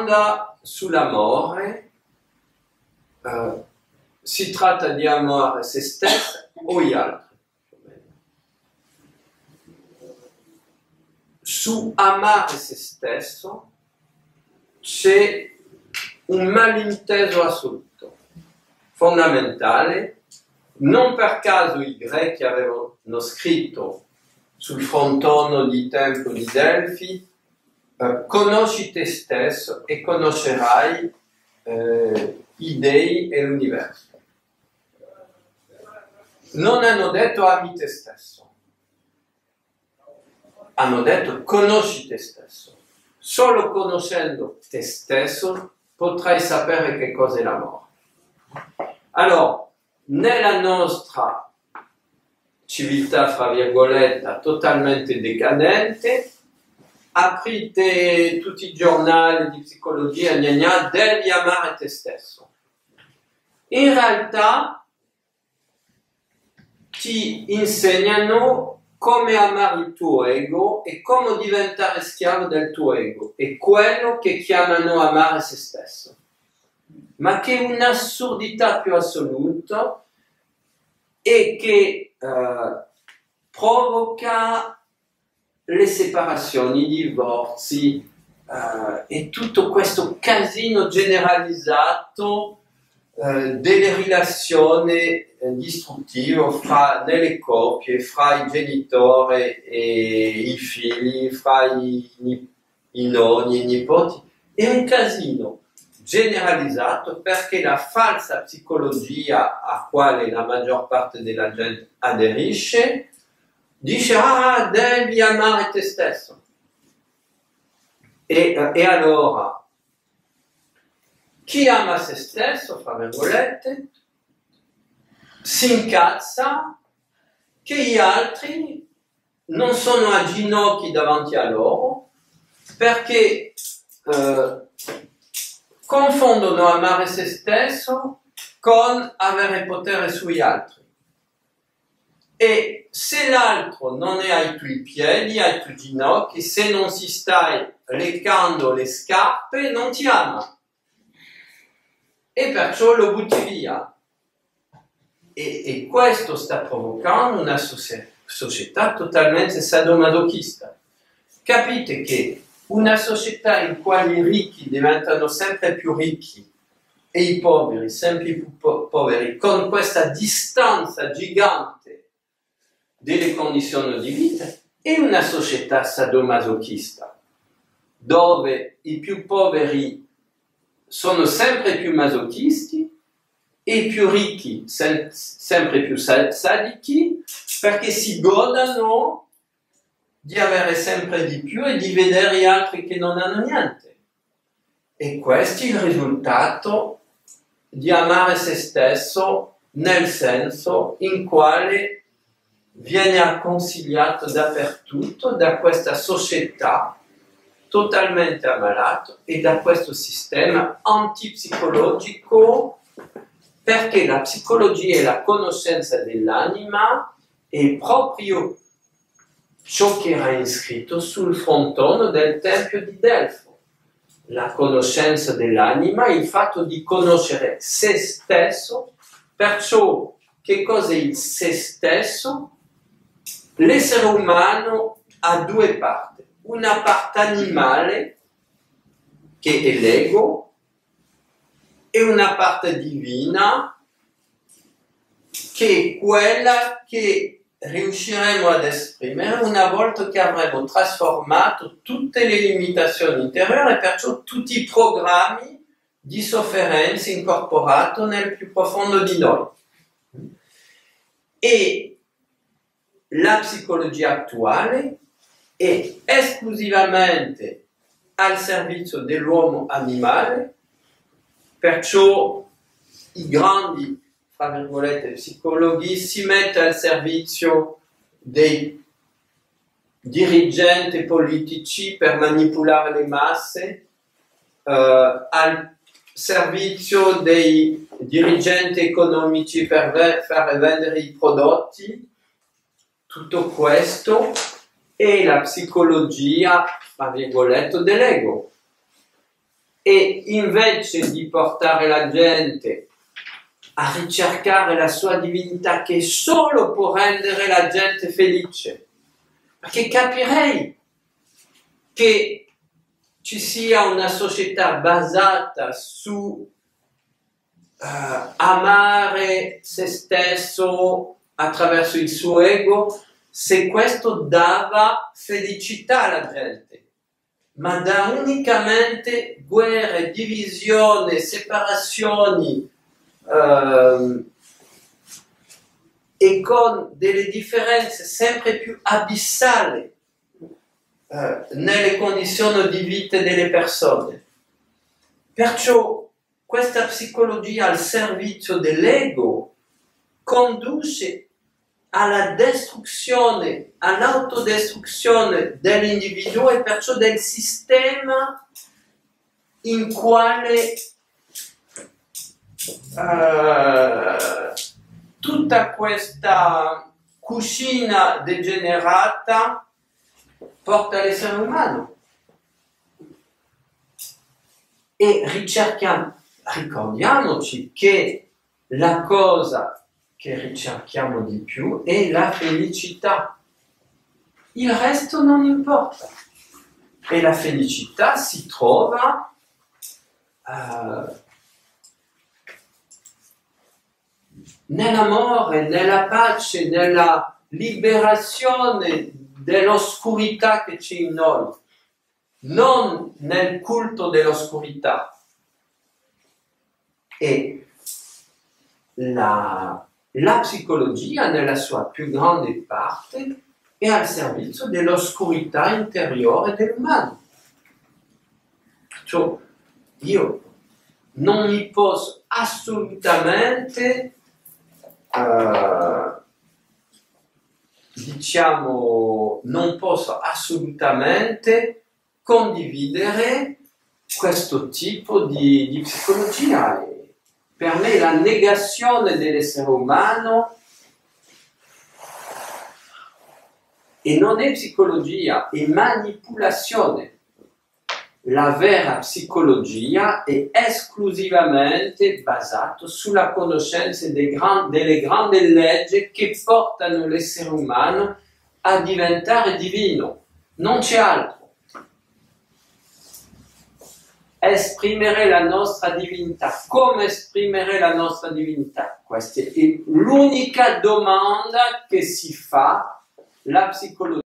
Quando sull'amore si tratta di amare se stesso o gli altri. Su amare se stesso c'è un malinteso assoluto, fondamentale. Non per caso i greci avevano scritto sul frontono di Tempio di Delfi: conosci te stesso e conoscerai i dei e l'universo. Non hanno detto ami te stesso, hanno detto conosci te stesso. Solo conoscendo te stesso potrai sapere che cos'è l'amore. Allora, nella nostra civiltà, fra virgolette, totalmente decadente, aprite tutti i giornali di psicologia, devi amare te stesso. In realtà ti insegnano come amare il tuo ego e come diventare schiavo del tuo ego. È quello che chiamano amare se stesso. Ma che è un'assurdità più assoluta e che provoca le separazioni, i divorzi e tutto questo casino generalizzato delle relazioni distruttive nelle coppie, fra i genitori e i figli, fra i nonni e i nipoti. È un casino generalizzato perché la falsa psicologia a quale la maggior parte della gente aderisce dice devi amare te stesso e allora chi ama se stesso, fra virgolette, si incazza che gli altri non sono a ginocchi davanti a loro perché confondono amare se stesso con avere potere sugli altri. E se l'altro non è ai tuoi piedi, ai tuoi ginocchi, se non si stai leccando le scarpe, non ti ama. E perciò lo butti via. E questo sta provocando una società totalmente sadomasochista. Capite che una società in cui i ricchi diventano sempre più ricchi e i poveri sempre più poveri, con questa distanza gigante delle condizioni di vita, è una società sadomasochista, dove i più poveri sono sempre più masochisti e i più ricchi sempre più sadichi, perché si godono di avere sempre di più e di vedere gli altri che non hanno niente. E questo è il risultato di amare se stesso nel senso in quale viene consigliato dappertutto da questa società totalmente ammalato e da questo sistema antipsicologico, perché la psicologia e la conoscenza dell'anima è proprio ciò che era iscritto sul frontono del Tempio di Delfo. La conoscenza dell'anima è il fatto di conoscere se stesso, perciò che cos'è il se stesso? L'essere umano ha due parti. Una parte animale, che è l'ego, e una parte divina, che è quella che riusciremo ad esprimere una volta che avremo trasformato tutte le limitazioni interiori e perciò tutti i programmi di sofferenza incorporati nel più profondo di noi. E la psicologia attuale è esclusivamente al servizio dell'uomo animale, perciò i grandi, fra virgolette, psicologi si mettono al servizio dei dirigenti politici per manipolare le masse, al servizio dei dirigenti economici per far vendere i prodotti. Tutto questo è la psicologia, fra virgolette, dell'ego. e invece di portare la gente a ricercare la sua divinità, che è solo può rendere la gente felice, perché capirei che ci sia una società basata su amare se stesso attraverso il suo ego, se questo dava felicità alla gente, ma da unicamente guerre, divisioni, separazioni e con delle differenze sempre più abissali nelle condizioni di vita delle persone. Perciò questa psicologia al servizio dell'ego conduce alla distruzione, all'autodestruzione dell'individuo e perciò del sistema in quale tutta questa cucina degenerata porta l'essere umano. E ricordiamoci che la cosa che ricerchiamo di più è la felicità. Il resto non importa. E la felicità si trova nell'amore, nella pace, nella liberazione dell'oscurità che c'è in noi, non nel culto dell'oscurità. E la psicologia, nella sua più grande parte, è al servizio dell'oscurità interiore dell'umano. Cioè, io non mi posso assolutamente non posso assolutamente condividere questo tipo di psicologia. Per me la negazione dell'essere umano e non è psicologia, è manipolazione. La vera psicologia è esclusivamente basata sulla conoscenza delle grandi leggi che portano l'essere umano a diventare divino. Non c'è altro. Esprimere la nostra divinità. Come esprimere la nostra divinità? Questa è l'unica domanda che si fa la psicologia.